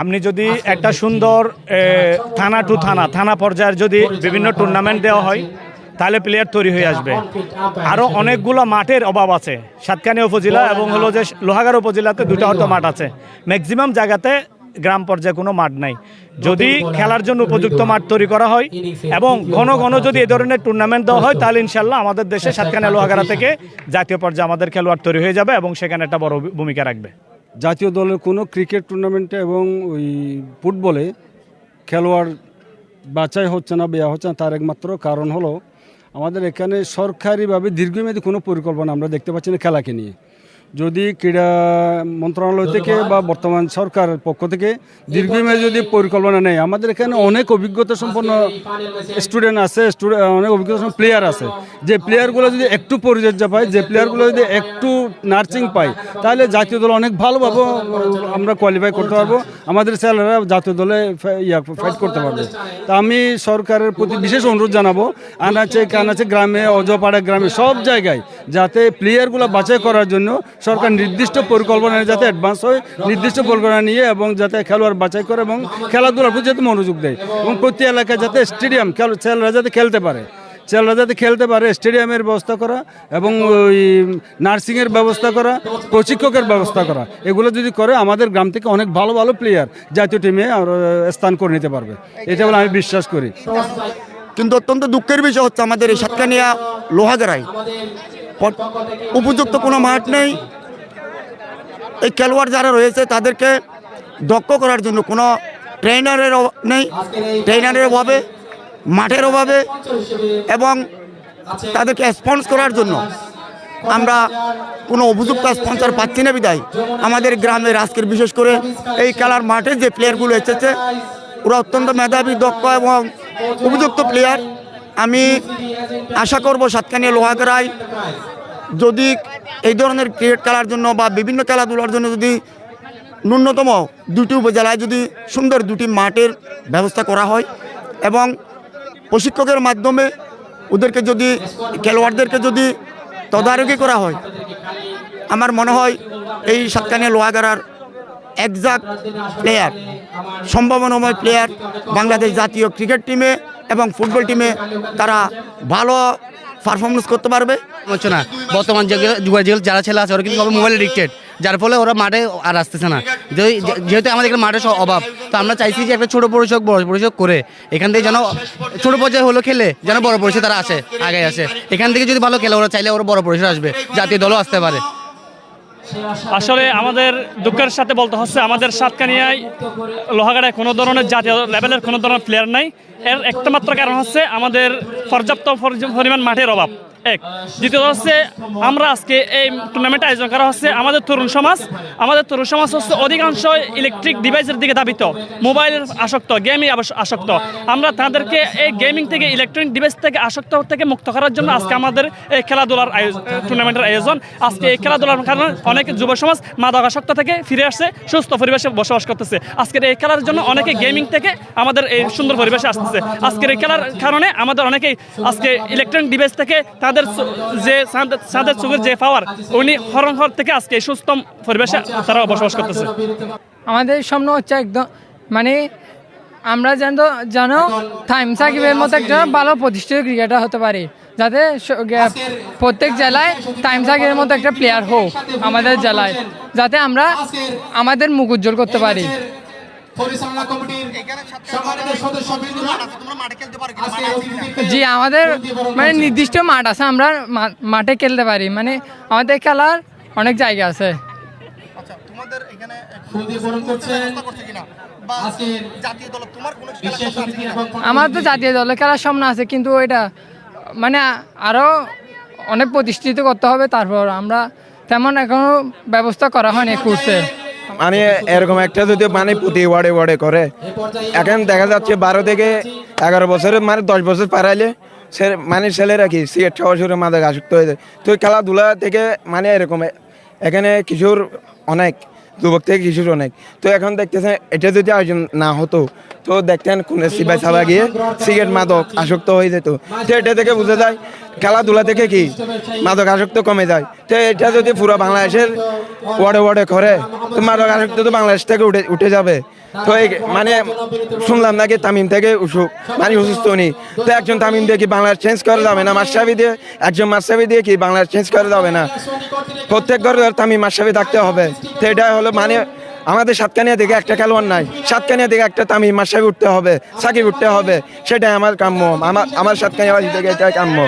আপনি যদি একটা সুন্দর থানা টু থানা পর্যায়ের যদি বিভিন্ন টুর্নামেন্ট দেওয়া হয় তাহলে প্লেয়ার তৈরি হয়ে আসবে। আরও অনেকগুলো মাঠের অভাব আছে সাতকানিয়া উপজেলা এবং হলো যে লোহাগাড়া উপজেলাতে দুটো হয়তো মাঠ আছে, ম্যাক্সিমাম জায়গাতে গ্রাম পর্যায়ে কোনো মাঠ নাই। যদি খেলার জন্য উপযুক্ত মাঠ তৈরি করা হয় এবং ঘন ঘন যদি এই ধরনের টুর্নামেন্ট দেওয়া হয় তাহলে ইনশাল্লাহ আমাদের দেশে সাতকানিয়া লোহাগাড়া থেকে জাতীয় পর্যায়ে আমাদের খেলোয়াড় তৈরি হয়ে যাবে এবং সেখানে একটা বড় ভূমিকা রাখবে। জাতীয় দলের কোনো ক্রিকেট টুর্নামেন্টে এবং ওই ফুটবলে খেলোয়াড় বাছাই হচ্ছে না, বেয়া হচ্ছে না, তার একমাত্র কারণ হলো আমাদের এখানে সরকারিভাবে দীর্ঘমেয়াদী কোনো পরিকল্পনা আমরা দেখতে পাচ্ছি না খেলাকে নিয়ে। যদি ক্রীড়া মন্ত্রণালয় থেকে বা বর্তমান সরকারের পক্ষ থেকে দীর্ঘমেয়াদী যদি পরিকল্পনা নেই, আমাদের এখানে অনেক অভিজ্ঞতা সম্পন্ন স্টুডেন্ট আছে, অনেক অভিজ্ঞতা সম্পন্ন প্লেয়ার আছে, যে প্লেয়ারগুলো যদি একটু পরিচর্যা পায়, যে প্লেয়ারগুলো যদি একটু নার্সিং পায়, তাহলে জাতীয় দল অনেক ভালোভাবে আমরা কোয়ালিফাই করতে পারবো, আমাদের ছেলেরা জাতীয় দলে ফাইট করতে পারবে। তা আমি সরকারের প্রতি বিশেষ অনুরোধ জানাবো, আনাচে কানাচে গ্রামে, অজপাড়া গ্রামে সব জায়গায় যাতে প্লেয়ারগুলো বাছাই করার জন্য সরকার নির্দিষ্ট পরিকল্পনা যাতে অ্যাডভান্স হয়, নির্দিষ্ট পরিকল্পনা নিয়ে এবং যাতে খেলোয়াড় বাছাই করে এবং খেলাধুলার প্রতি যাতে মনোযোগ দেয় এবং প্রতি এলাকায় যাতে স্টেডিয়াম ছেলেরা যাতে খেলতে পারে, স্টেডিয়ামের ব্যবস্থা করা এবং ওই নার্সিংয়ের ব্যবস্থা করা, প্রশিক্ষকের ব্যবস্থা করা, এগুলো যদি করে আমাদের গ্রাম থেকে অনেক ভালো ভালো প্লেয়ার জাতীয় টিমে স্থান করে নিতে পারবে, এটা বলে আমি বিশ্বাস করি। কিন্তু অত্যন্ত দুঃখের বিষয় হচ্ছে আমাদের এই সাতকানিয়া লোহাগাড়ায় উপযুক্ত কোনো মাঠ নেই। এই খেলোয়াড় যারা রয়েছে তাদেরকে দক্ষ করার জন্য কোনো ট্রেনারের নেই, ট্রেনারের অভাবে, মাঠের অভাবে এবং তাদেরকে স্পন্সর করার জন্য আমরা কোনো উপযুক্ত স্পন্সর পাচ্ছি না। বিদায় আমাদের গ্রামের আজকের বিশেষ করে এই খেলার মাঠে যে প্লেয়ারগুলো এসেছে ওরা অত্যন্ত মেধাবী, দক্ষ এবং উপযুক্ত প্লেয়ার। আমি আশা করব সাতকানিয়া লোহাগাড়ায় যদি এই ধরনের ক্রিকেট খেলার জন্য বা বিভিন্ন খেলাধুলার জন্য যদি ন্যূনতম দুটি উপজেলায় যদি সুন্দর দুটি মাঠের ব্যবস্থা করা হয় এবং প্রশিক্ষকের মাধ্যমে ওদেরকে যদি খেলোয়াড়দেরকে যদি তদারকি করা হয়, আমার মনে হয় এই সাতকানিয়া লোহাগাড়ার একজাক্ট প্লেয়ার, সম্ভাবনাময় প্লেয়ার বাংলাদেশ জাতীয় ক্রিকেট টিমে এবং ফুটবল টিমে তারা ভালো পারফরমেন্স করতে পারবে। হচ্ছে না বর্তমান যুগের যারা ছেলে আছে ওরা কিন্তু সবাই মোবাইল এডিক্টেড, যার ফলে ওরা মাঠে আর আসতেছে না। যেহেতু আমাদের এখানে মাঠের অভাব, তো আমরা চাইছি যে একটা ছোটো পরিসর বড় পরিসর করে এখান থেকে যেন ছোটো পর্যায়ে হলো খেলে যেন বড় পরিসরে তারা আসে, আগে আসে। এখান থেকে যদি ভালো খেলে ওরা চাইলে ওরা বড় পরিসরে আসবে, জাতীয় দলও আসতে পারে। আসলে আমাদের দুঃখের সাথে বলতে হচ্ছে আমাদের সাতকানিয়ায় লোহাগাড়ায় কোনো ধরনের জাতীয় লেভেলের কোনো ধরনের প্লেয়ার নাই। এর একটা মাত্র কারণ হচ্ছে আমাদের পর্যাপ্ত পরিমাণ মাঠের অভাব। এক, দ্বিতীয়ত হচ্ছে আমরা আজকে এই টুর্নামেন্ট আয়োজন করা হচ্ছে আমাদের তরুণ সমাজ হচ্ছে অধিকাংশ ইলেকট্রিক ডিভাইসের দিকে ধাবিত, মোবাইলের আসক্ত, গেমে আসক্ত। আমরা তাদেরকে এই গেমিং থেকে, ইলেকট্রনিক ডিভাইস থেকে আসক্ত থেকে মুক্ত করার জন্য আজকে আমাদের এই খেলাধুলার টুর্নামেন্টের আয়োজন। আজকে এই খেলাধুলার কারণে অনেক যুব সমাজ মাদকাসক্ত থেকে ফিরে আসছে, সুস্থ পরিবেশে বসবাস করতেছে। আজকের এই খেলার জন্য অনেকে গেমিং থেকে আমাদের এই সুন্দর পরিবেশে আসতেছে। আজকের এই খেলার কারণে আমাদের অনেকেই আজকে ইলেকট্রনিক ডিভাইস থেকে তাদের যে তাদের চোখের যে পাওয়ার উনি হরণ থেকে আজকে সুস্থ পরিবেশে তারা বসবাস করতেছে। আমাদের স্বপ্ন হচ্ছে একদম মানে আমরা যেন থাইম সাকিবের মতো একজন ভালো প্রতিষ্ঠিত ক্রিকেটার হতে পারি, যাতে প্রত্যেক জেলায় টাইম সাকিবের মতো একটা প্লেয়ার হোক আমাদের জেলায়, যাতে আমরা আমাদের মুখ উজ্জ্বল করতে পারি। জি, আমাদের মানে নির্দিষ্ট মাঠ আছে, আমরা মাঠে খেলতে পারি, মানে আমাদের খেলার অনেক জায়গা আছে। আমার তো জাতীয় দলে খেলার স্বপ্ন আছে, কিন্তু এটা মানে আরো অনেক প্রতিষ্ঠিত করতে হবে, তারপর আমরা তেমন এখনো ব্যবস্থা করা হয়নি কোর্সে। মানে এরকম একটা যদি মানে প্রতি ওয়ার্ডে করে, এখন দেখা যাচ্ছে 12 থেকে 11 বছরের মানে 10 বছর পারাইলে মানে ছেলেরা কি সিগারেট খাওয়া শুরু, মাদক আসক্ত হয়ে যায়। তো খেলাধুলা থেকে মানে এরকম এখানে কিশোর অনেক, যুবক থেকে কিশোর অনেক। তো এখন দেখতেছেন এটা যদি আয়োজন না হতো তো দেখতেন কোন সিবাই সাবা গিয়ে সিগারেট মাদক আসক্ত হয়ে যেত। তো এটা থেকে বোঝা যায় খেলাধুলা থেকে কি মাদক আসক্ত কমে যায়। তো এটা যদি পুরো বাংলাদেশের ওয়ার্ডে করে তো মাদক আসক্ত তো বাংলাদেশ থেকে উঠে যাবে। তো মানে শুনলাম নাকি তামিম থেকে মানে অসুস্থ উনি, তো একজন তামিম দিয়ে কি বাংলাদেশ চেঞ্জ করা যাবে না? মাশরাফি দিয়ে, একজন মাশরাফি দিয়ে কি বাংলাদেশ চেঞ্জ করা যাবে না? প্রত্যেক ঘরে তামিম মাশরাফি থাকতে হবে। তো এটা হলো মানে আমাদের সাতকানিয়া থেকে একটা খেলোয়াড় নাই, সাতকানিয়া থেকে একটা তামিম মাশরাফি উঠতে হবে, সাকিব উঠতে হবে, সেটাই আমার কাম্য, আমার সাতকানিয়াবাসী থেকে এটাই কাম্য।